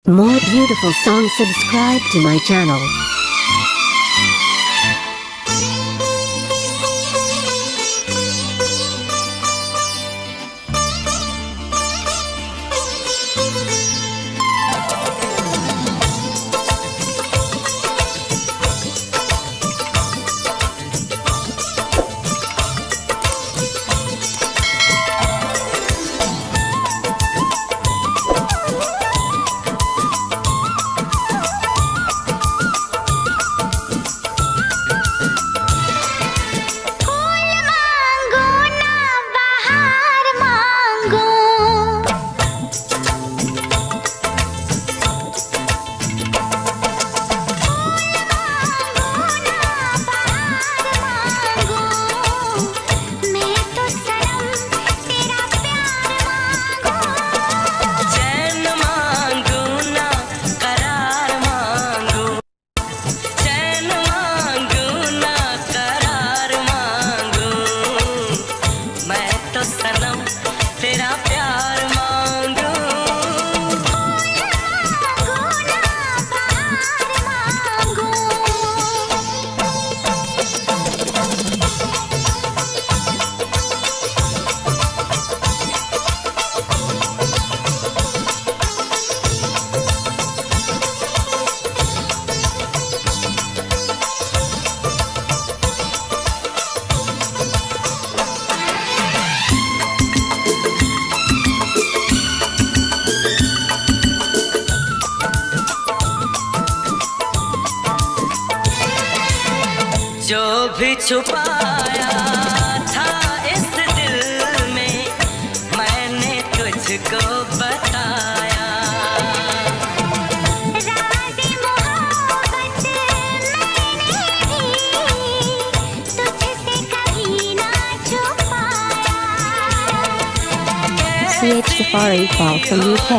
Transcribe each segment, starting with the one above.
More beautiful songs, subscribe to my channel. तेरा प्यार मांगू, जो भी छुपाया था इस दिल में मैंने तुझको बताया। राज़े मोहब्बत मैंने भी तुझसे कभी ना छुपाया। CH Safari Fall from UK.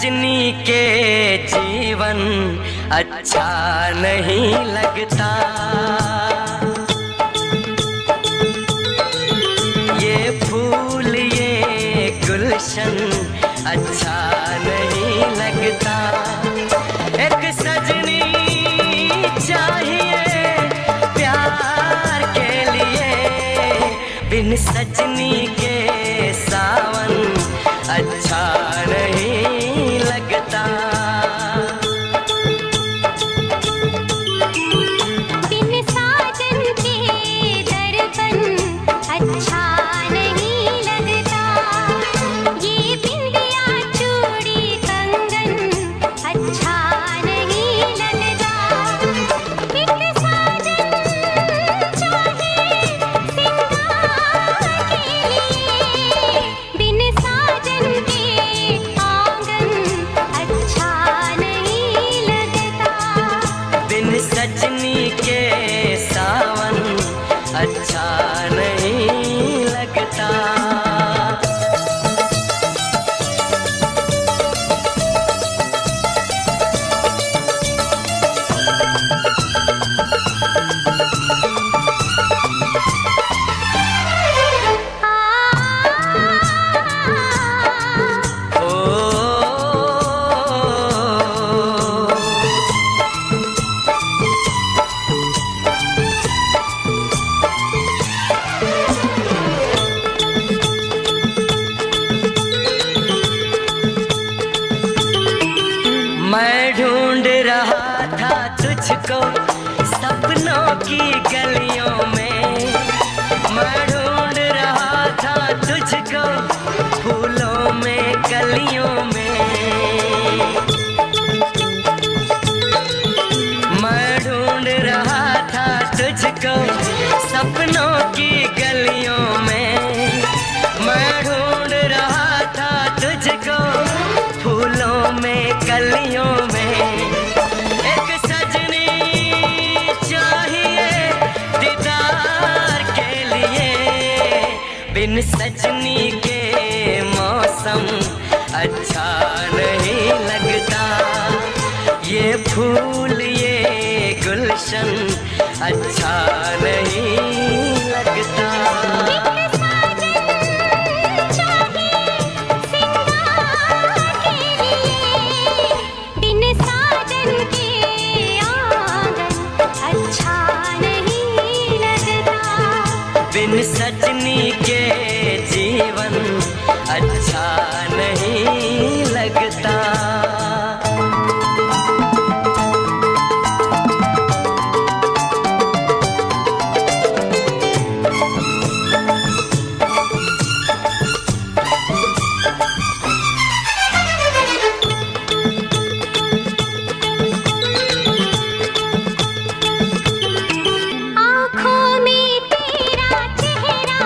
सजनी के जीवन अच्छा नहीं लगता। ये फूल ये गुलशन अच्छा नहीं लगता। एक सजनी चाहिए प्यार के लिए, बिन सजनी के सावन अच्छा नहीं लगता। बिन साजन के दर्पण अच्छा नहीं लगता। ये बिंदिया चूड़ी कंगन अच्छा नहीं लगता। एक साजन चाहिए सिंगार के लिए, बिन साजन के आंगन अच्छा नहीं लगता। बिन सजनी के सावन अच्छा नहीं लगता। मैं ढूंढ रहा था तुझको सपनों की गलियों में। मैं ढूंढ रहा था तुझको फूलों में कलियों में। मैं ढूंढ रहा था तुझको सपनों की गलियों में। मैं ढूंढ रहा था तुझको फूलों में कलियों में। एक सजनी चाहिए दीदार के लिए, बिन सजनी के मौसम अच्छा नहीं लगता। ये फूल ये गुलशन अच्छा नहीं लगता। बिन साजन के आंगन अच्छा नहीं लगता। बिन सजनी के जीवन अच्छा नहीं लगता। आँखों में तेरा चेहरा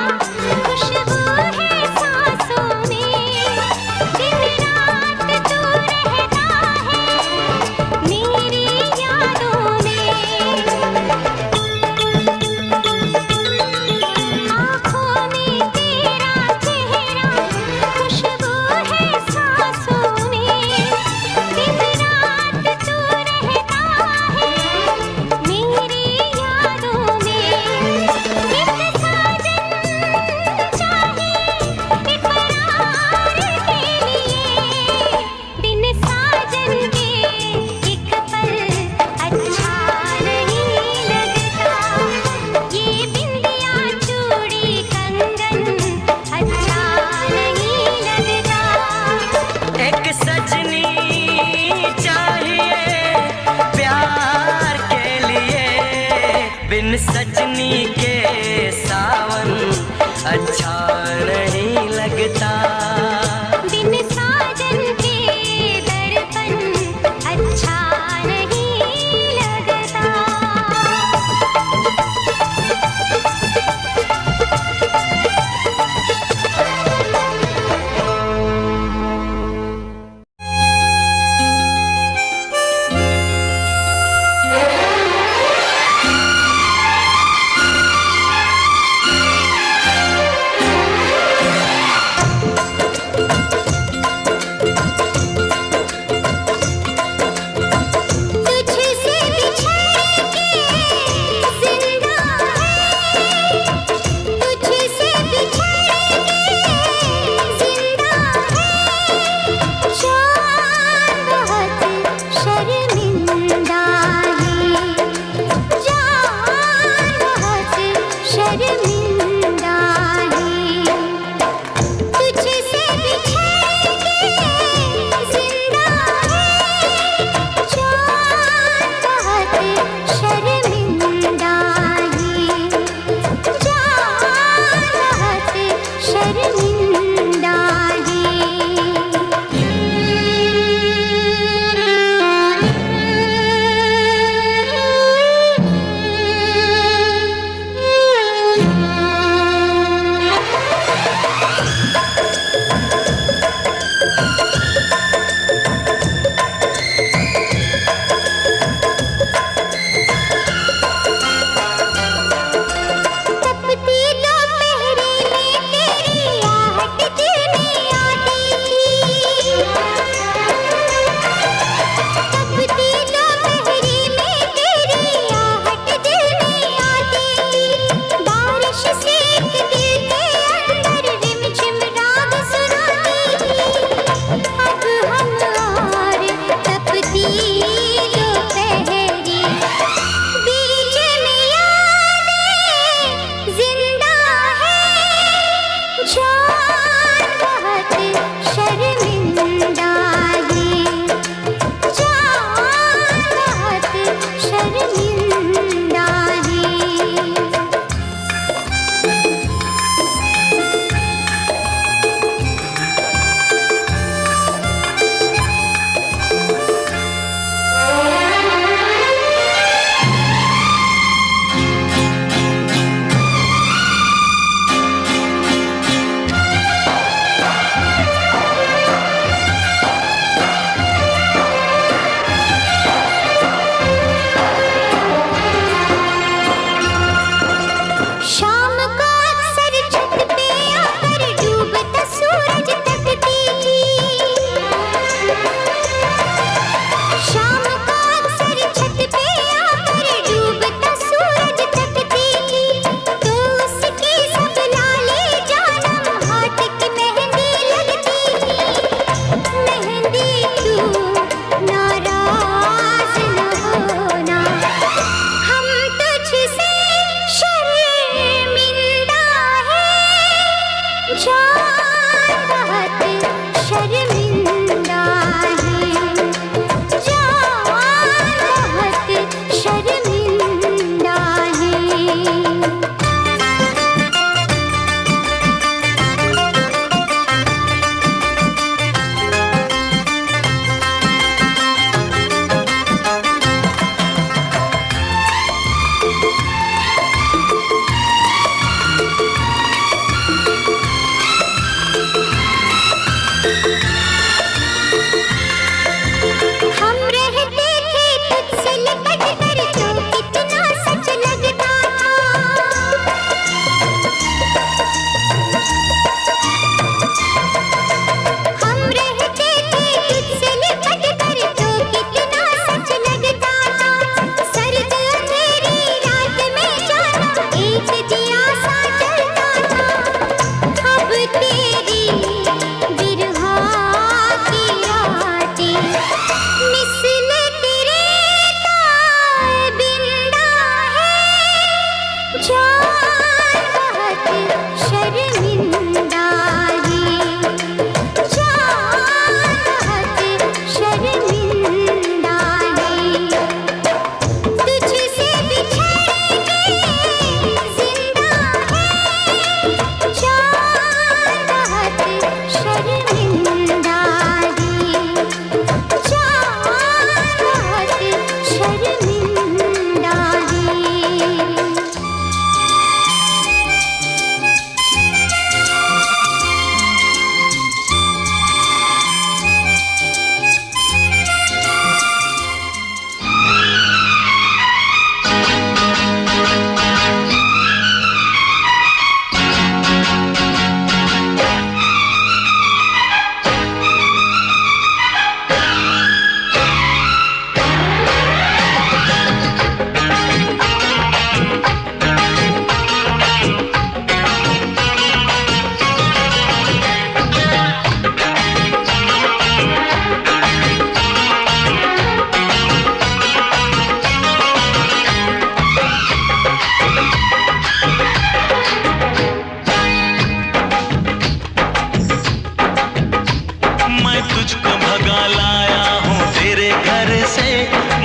लाया हूँ तेरे घर से,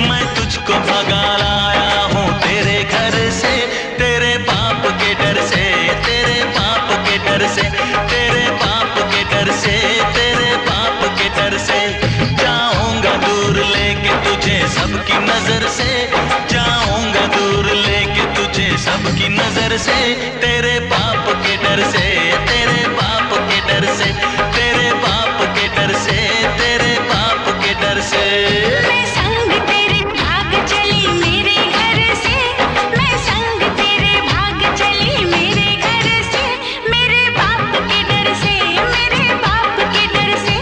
मैं तुझको भगा लाया हूँ तेरे घर से, तेरे बाप के डर से, तेरे बाप के डर से, तेरे बाप के डर से, तेरे बाप के डर से। जाऊंगा दूर लेके तुझे सबकी नजर से, जाऊंगा दूर लेके तुझे सबकी नजर से, तेरे बाप के डर से, तेरे बाप के डर से, तेरे बाप के डर से, तेरे बाप के डर से। मैं संग तेरे भाग चली मेरे घर से, मैं संग तेरे भाग चली मेरे घर से, मेरे बाप के डर से, मेरे बाप के डर से,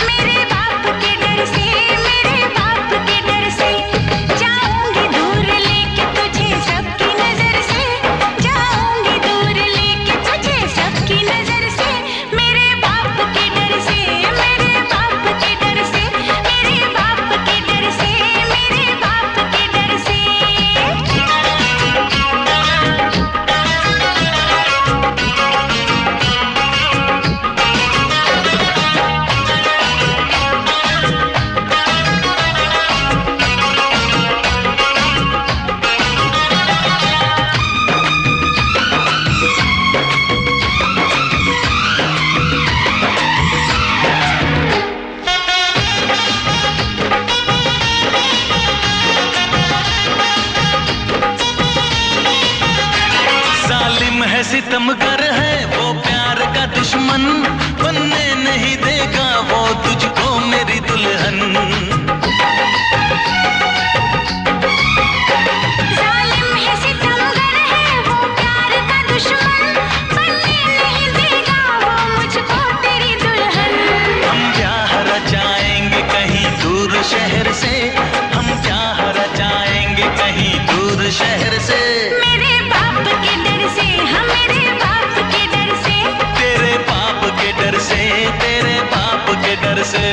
मेरे बाप के डर से, मेरे बाप के डर से। जाऊंगी दूर लेके तुझे सबकी नजर से, जाऊंगी दूर लेके तुझे सबकी नजर से, मेरे बाप के डर से, मेरे बाप के डर से, मेरे बाप के डर से, मेरे बाप के डर से। जालिम है सितमगर है वो प्यार का दुश्मन, बनने नहीं देगा वो तुझको मेरी दुल्हन। जालिम है सितमगर है वो प्यार का दुश्मन, बनने नहीं देगा वो मुझको तेरी दुल्हन। हम ब्याह रचाएंगे कहीं दूर शहर से, हम ब्याह रचाएंगे कहीं दूर शहर से, मेरे बाप के डर से, हाँ मेरे बाप के डर से, तेरे बाप के डर से, तेरे बाप के डर से।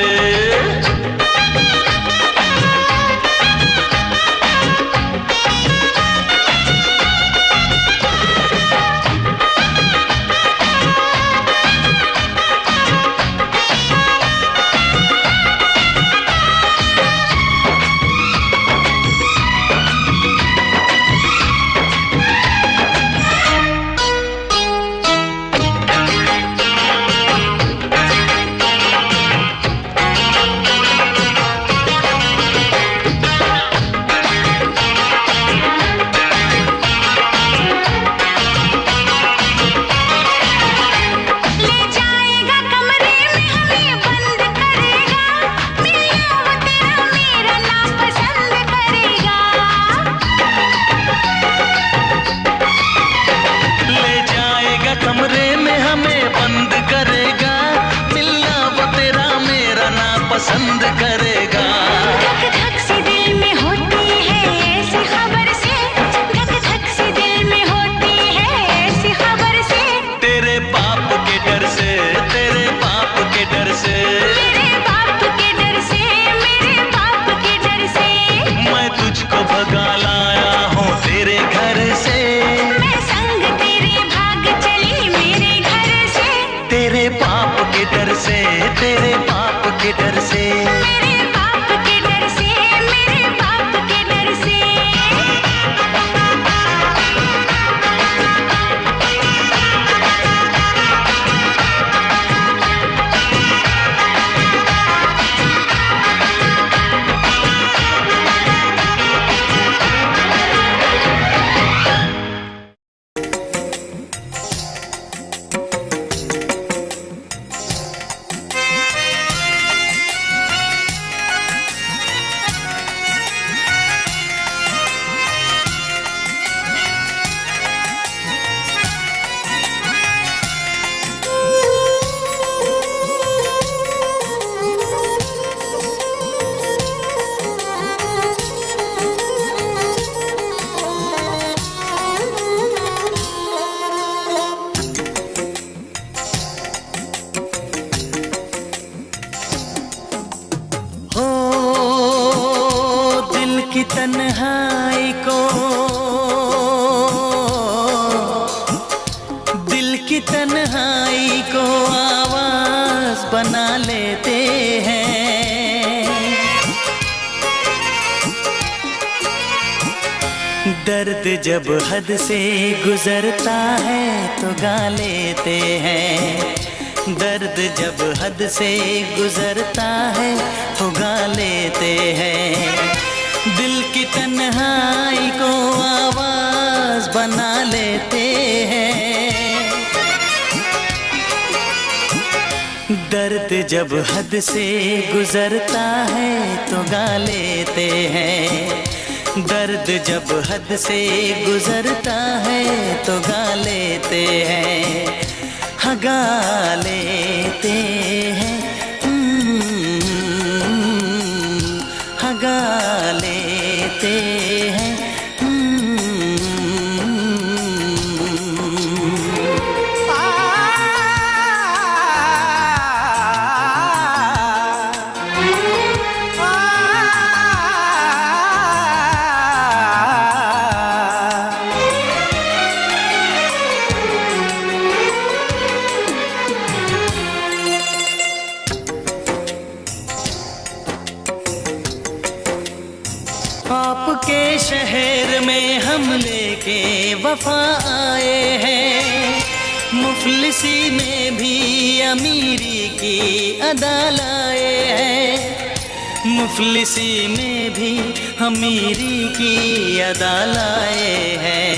ले जाएगा कमरे में हमें बंद करेगा, मिलना वो तेरा मेरा नापसंद करेगा। ले जाएगा कमरे में हमें बंद करेगा, मिलना वो तेरा मेरा ना पसंद करेगा। धक धक सी दिल में होती है ऐसी खबर से, धक धक सी दिल में होती है ऐसी खबर से, तेरे बाप के डर से, तेरे बाप के डर से, मेरे बाप के डर से, मेरे बाप के डर से। मैं तुझको भगा लाया हूँ तेरे घर से, मैं संग तेरे भाग चली मेरे घर से, तेरे बाप के डर से, तेरे बाप के डर से। मेरे बाप के डर से, मेरे बाप के डर से। तन्हाई को दिल की तन्हाई को आवाज बना लेते हैं। दर्द जब हद से गुजरता है तो गा लेते हैं। दर्द जब हद से गुजरता है तो गा लेते हैं। दिल की तन्हाई को आवाज बना लेते हैं। दर्द जब हद से गुजरता है तो गा लेते हैं। दर्द जब हद से गुजरता है तो गा लेते हैं। हाँ गा लेते हैं। हाँ गा लेते हैं। आपके शहर में हम लेके वफा आए हैं। मुफलिसी में भी अमीरी की अदा लाए हैं। मुफलिसी में भी अमीरी की अदा लाए हैं।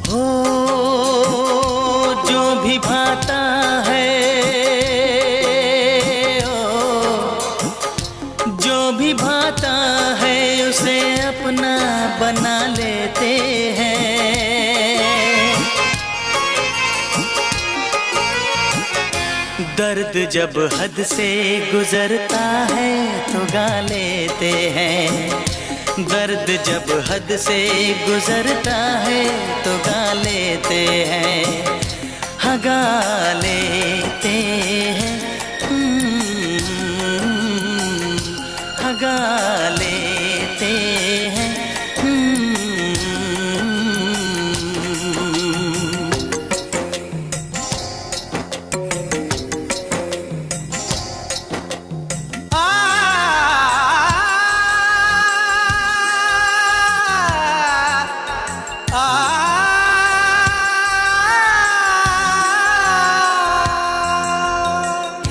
हो जो भी भाता है, भाता है उसे अपना बना लेते हैं। दर्द जब हद से गुजरता है तो गा लेते हैं। दर्द जब हद से गुजरता है तो गा लेते हैं। हाँ गा लेते हैं। गा लेते हैं।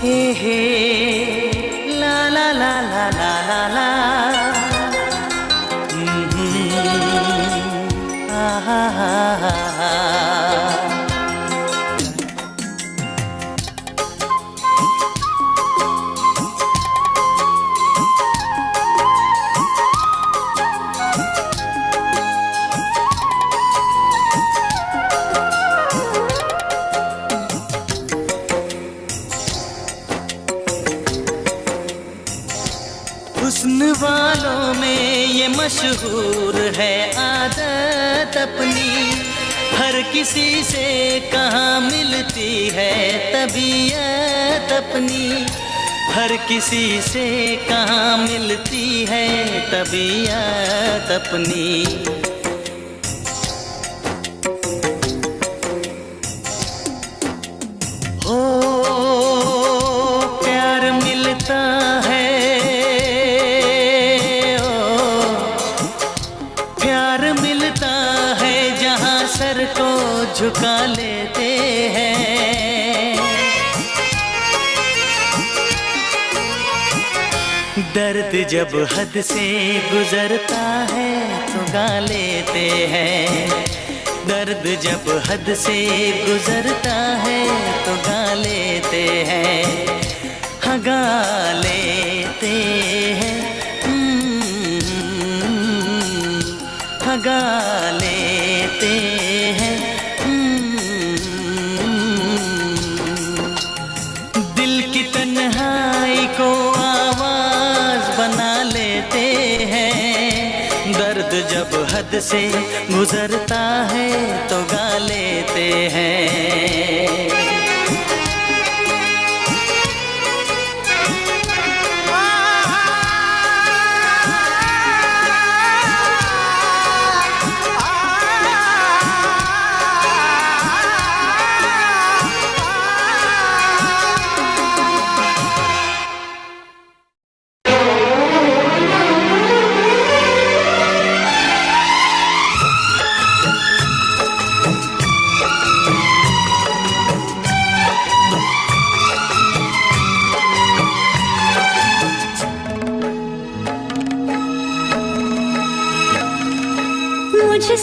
हे हे ला ला ला ला ला ला ला। हुस्न वालों में ये मशहूर है आदत अपनी। हर किसी से कहाँ मिलती है तबीयत अपनी। हर किसी से कहाँ मिलती है तबीयत अपनी। हो प्यार मिलता है, सर को झुका लेते हैं। दर्द जब हद से गुजरता है तो गा लेते हैं। दर्द जब हद से गुजरता है तो गा लेते हैं। हाँ गा लेते हैं। हाँ गा लेते हैं। दिल की तन्हाई को आवाज बना लेते हैं। दर्द जब हद से गुजरता है तो गा लेते हैं।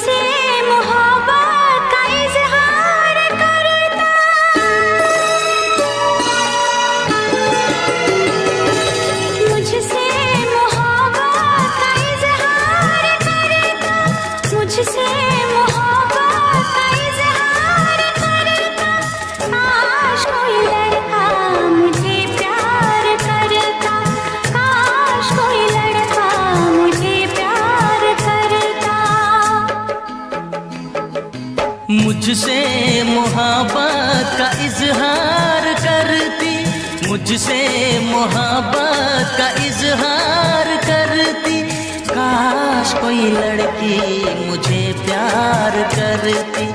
मुझसे मोहब्बत का इजहार करता, मुझसे मोहब्बत का इजहार करता, मुझसे मोहब्बत का इजहार करता। काश कोई लड़का मुझे प्यार करता, काश कोई लड़का मुझे प्यार करता। मुझसे मोहब्बत का इजहार करती, मुझसे मोहब्बत का इजहार करती। काश कोई लड़की मुझे प्यार करती,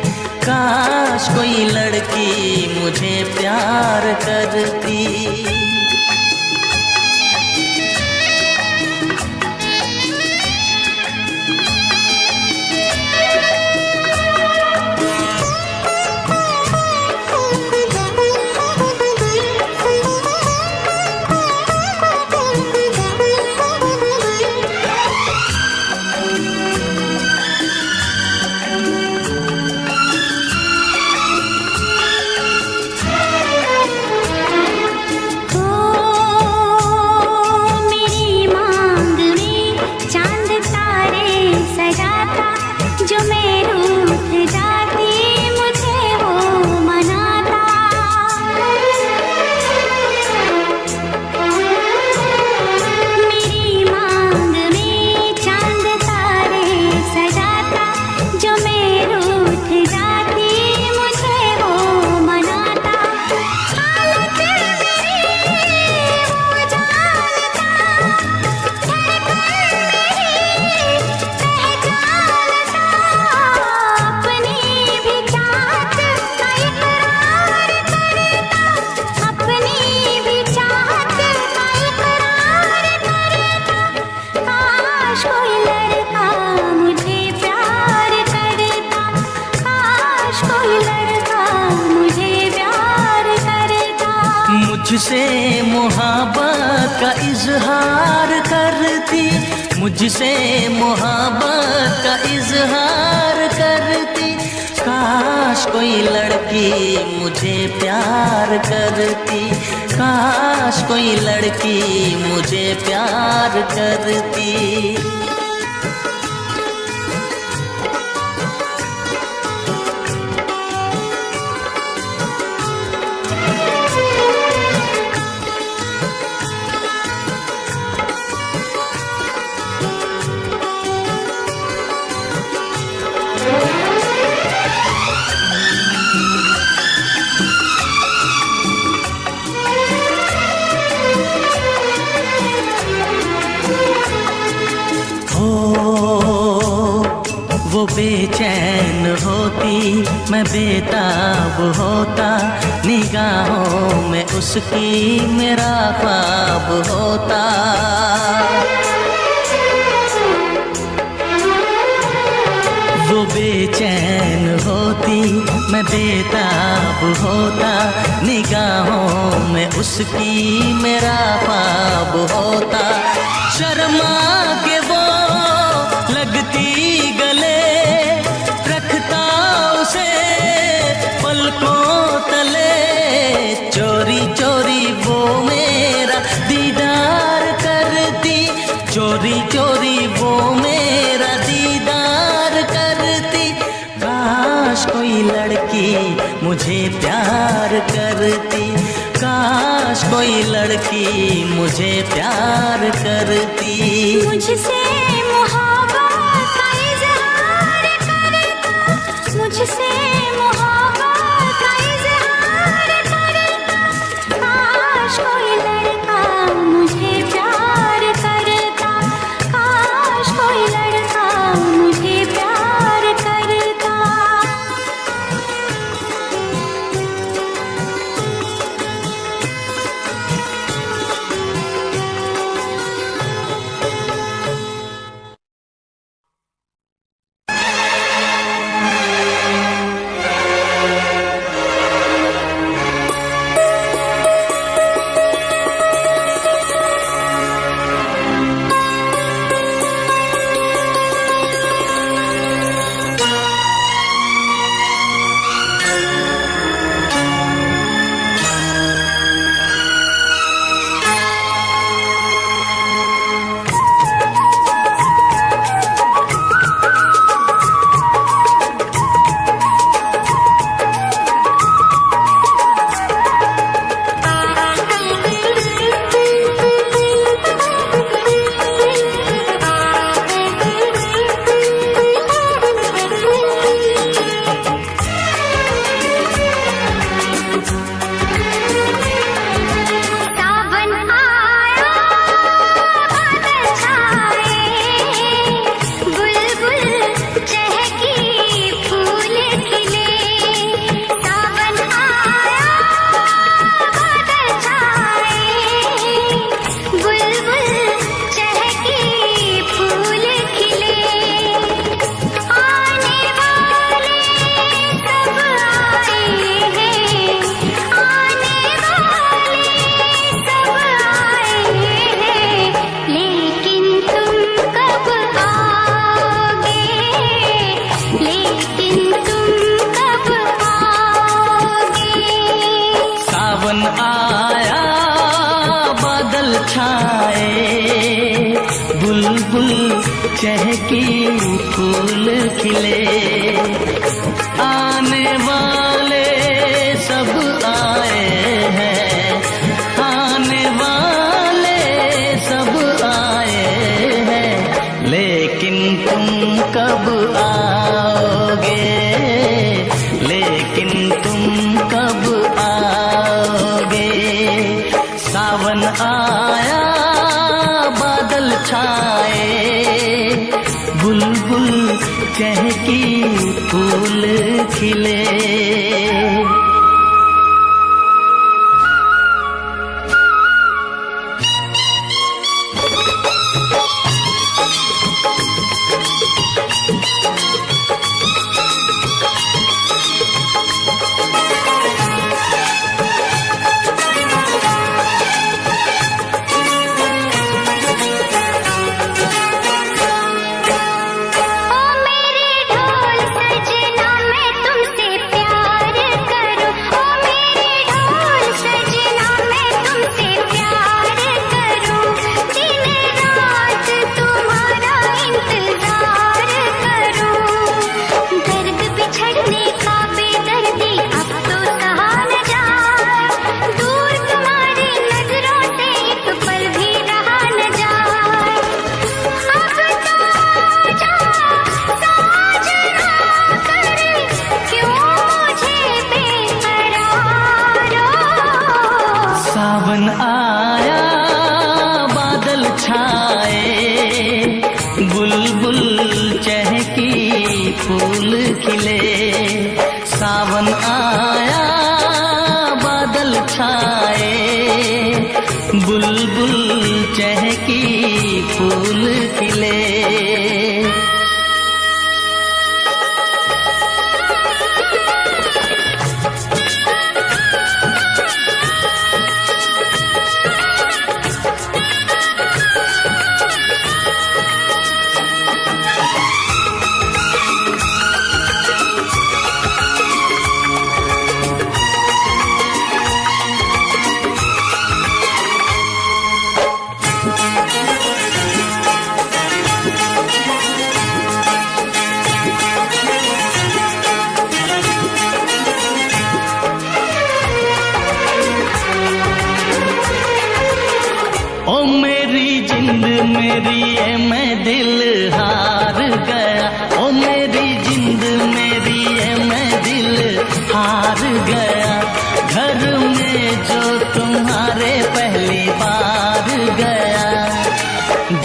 काश कोई लड़की मुझे प्यार करती। मेरी मांग में चांद तारे सजाता, जो मैं रूठ जाती मुझे वो मनाता। मेरी मांग में चांद तारे सजाता, जो मैं रूठ जाती मुझे वो मनाता। हालत मेरी वो जानता, धड़कन मेरी पहचानता। अपनी भी चाहत का इकरार करता, अपनी भी चाहत का इकरार करता। काश कोई लड़का मुझे प्यार करता, काश कोई लड़का मुझे प्यार करता। मुझसे मोहब्बत का इजहार करती, मुझसे मोहब्बत का इजहार करती। काश कोई लड़की मुझे प्यार करती, काश कोई लड़की मुझे प्यार करती। हो वो बेचैन होती, मैं बेताब होता, निगाहों में उसकी मेरा ख्वाब होता। वो बेचैन होती, मैं बेताब होता, निगाहों में उसकी मेरा ख्वाब होता। शर्मा के वो लगती गले, रखता उसे पलकों तले। चोरी चोरी वो मेरा दीदार करती, चोरी चोरी वो मेरा दीदार करती। काश कोई लड़की मुझे प्यार करती, काश कोई लड़की मुझे प्यार करती। मुझसे मोहब्बत का इजहार करता, मुझसे मोहब्बत का इजहार करता। काश कोई लड़का मुझे प्यार करता, काश कोई लड़का मुझे प्यार करता। सावन आया बादल छाए, बुलबुल चहकी फूल खिले, आने वाले सब आए हैं, आने वाले सब आए हैं, लेकिन तुम कब आओगे, लेकिन तुम कब आओगे। सावन आया बादल छाए, बुलबुल चहकी फूल खिले। सावन आया बादल छाए, बुलबुल चहकी फूल खिले। सावन आया बादल छाए, बुलबुल चहकी फूल खिले। ओ मेरी जिंद मेरी ये मैं दिल हार गया, ओ मेरी जिंद मेरी ये मैं दिल हार गया। घर में जो तुम्हारे पहली बार गया,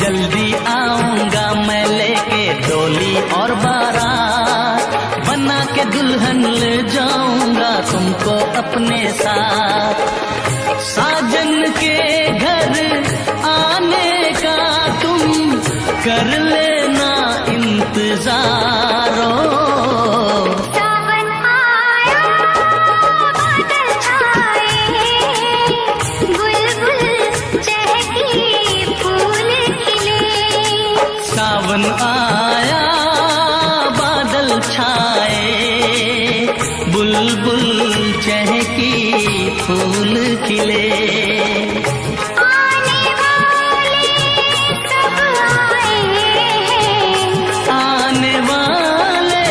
जल्दी आऊंगा मैं लेके डोली और बारात, बना के दुल्हन ले जाऊंगा तुमको अपने साथ। साजन के घर आने का तुम कर लेना इंतजारो। सावन आया बादल छाए, बुलबुल चहकी फूल खिले। सावन आया बादल छाए, बुलबुल चहकी फूल खिले। आने वाले सब आए हैं, आने वाले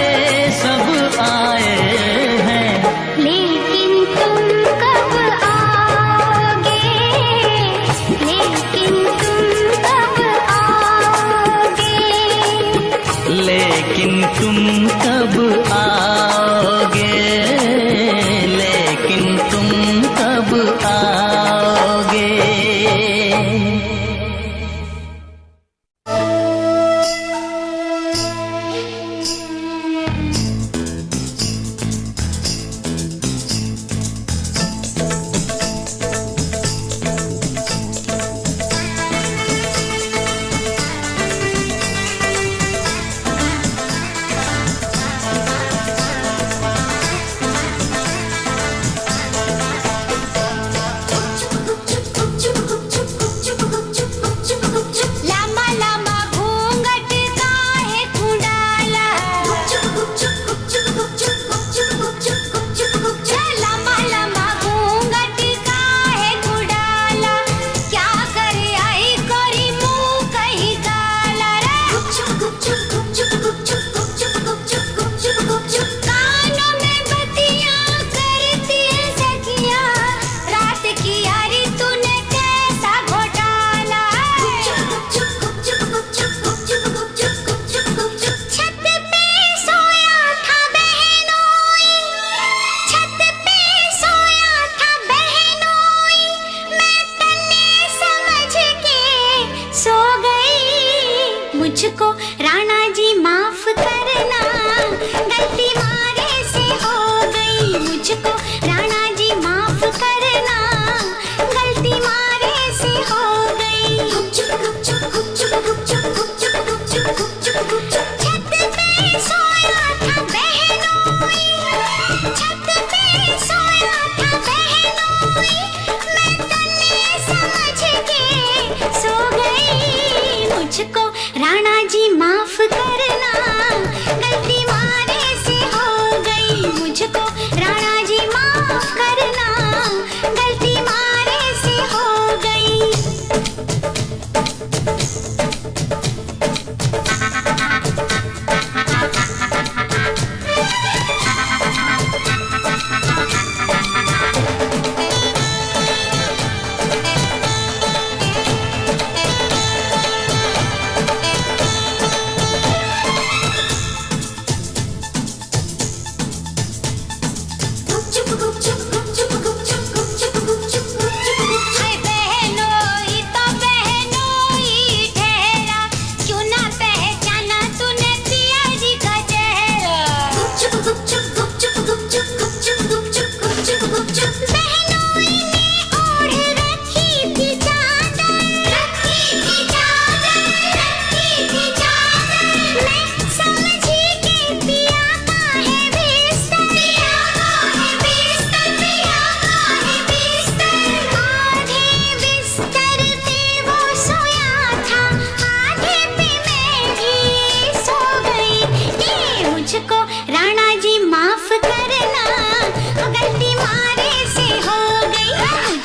सब आए हैं, लेकिन तुम कब आओगे, लेकिन तुम कब आओगे। लेकिन तुम कब आओगे, लेकिन तुम कब आओगे।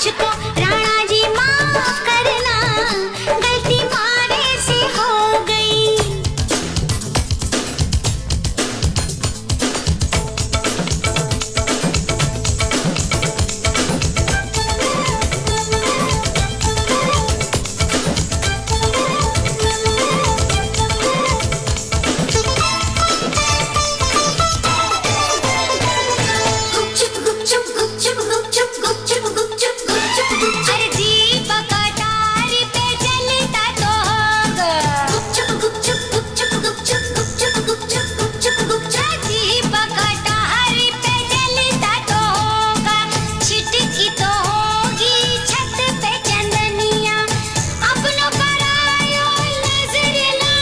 मुझको राणा जी माफ करना, गलती मारे से हो गई। गुपचुप गुपचुप गुपचुप गुपचुप गुपचुप गुपचुप गुपचुप गुपचुप। अरे दीपक अटारी पे जलता तो होगा। गुपचुप गुपचुप गुपचुप गुपचुप गुपचुप गुपचुप गुपचुप गुपचुप। दीपक अटारी पे जलता तो होगा। छिटकी तो होगी छत पे चंदनिया। अपनों पर आयो नजर ना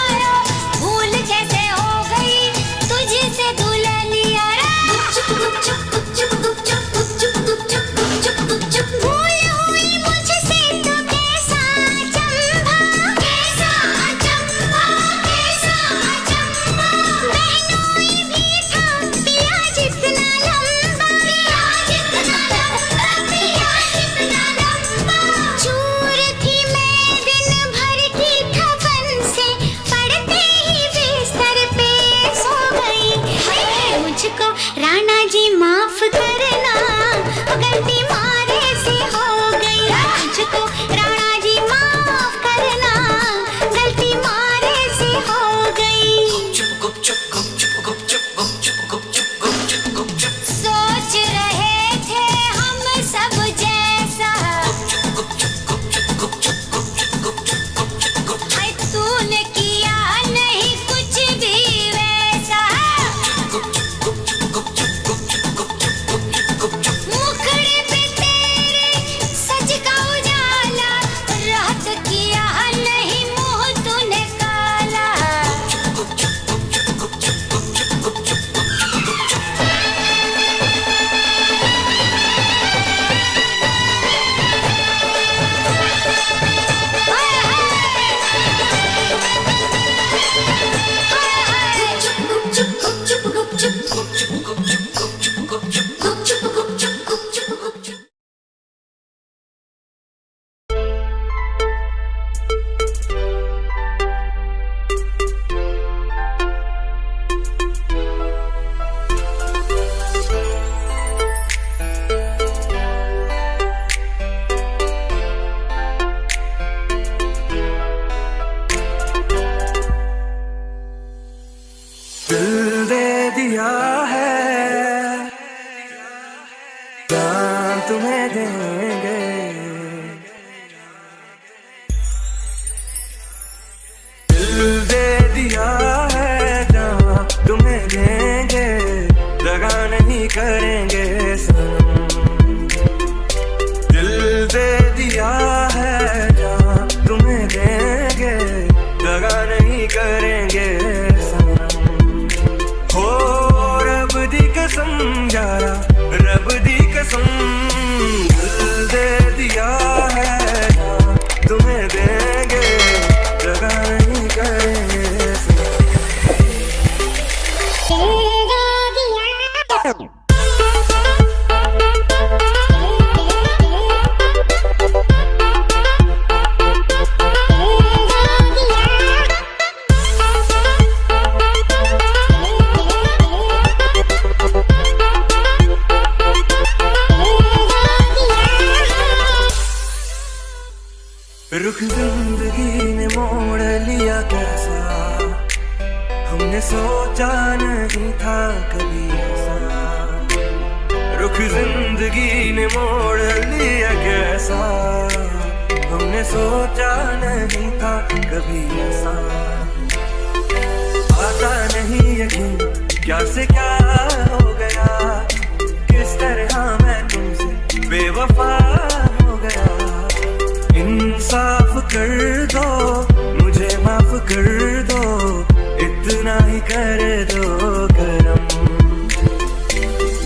आयो, भूल कैसे हो गई तुझसे दुल्हनिया। गुपचुप गुपचुप गुपचुप गुपचुप गुपचुप गुपचुप गुपचुप गुपचुप। भूल हुई मुझसे तो कैसा अचंभा, कैसा अचंभा, कैसा अचंभा। बहनोई भी था पिया जितना लंबा, पिया जितना लंबा, पिया जितना लंबा। चूर थी मैं दिन भर की थपन से, पड़ते ही बिस्तर पे सो गई। मुझको राणा जी माफ करना, गलती मारे से हो गई। मुझको राणा जी माफ करना, गलती मारे से हो गई। सोच रहे थे हम सब जैसा, हाय तूने किया नहीं कुछ भी वैसा। मुखड़े पे तेरे सच का उजाला, रात किया नहीं मुंह तूने काला। गुपचुप गुपचुप गुपचुप गुपचुप गुपचुप गुपचुप गुपचुप। दिल दे दिया है, जान तुम्हें देंगे। दिल दे दिया है, जान तुम्हें देंगे, दगा नहीं करेंगे सनम। दिल दे दिया है, जान तुम्हें देंगे, दगा नहीं करेंगे सनम। हो रब दी कसम यारा, रब दी कसम। दिल दे दिया है, जान तुम्हें देंगे, दगा नहीं करेंगे सनम। रुख जिंदगी ने मोड़ लिया कैसा, हमने सोचा नहीं था कभी ऐसा। रुख जिंदगी ने मोड़ लिया कैसा, हमने सोचा नहीं था कभी ऐसा। आता नहीं यकीन क्या से क्या हो गया, किस तरह मैं तुमसे बेवफा हो गया। इंसाफ कर दो, मुझे माफ कर दो, इतना ही कर दो करम।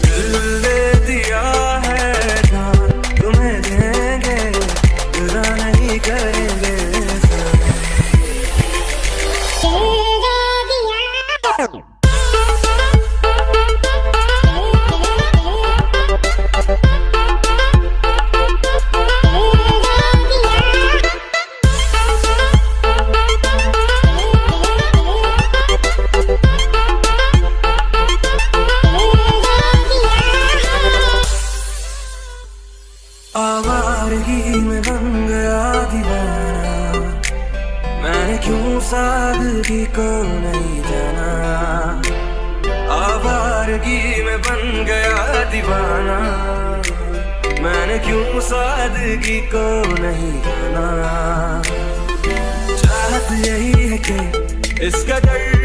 दिल दे दिया है, जान तुम्हें देंगे, बुरा नहीं करेंगे सनम। आवारगी में बन गया दीवाना, मैंने क्यों सादगी को नहीं जाना। आवारगी में बन गया दीवाना, मैंने क्यों सादगी को नहीं जाना। चाहत यही है कि इसका डर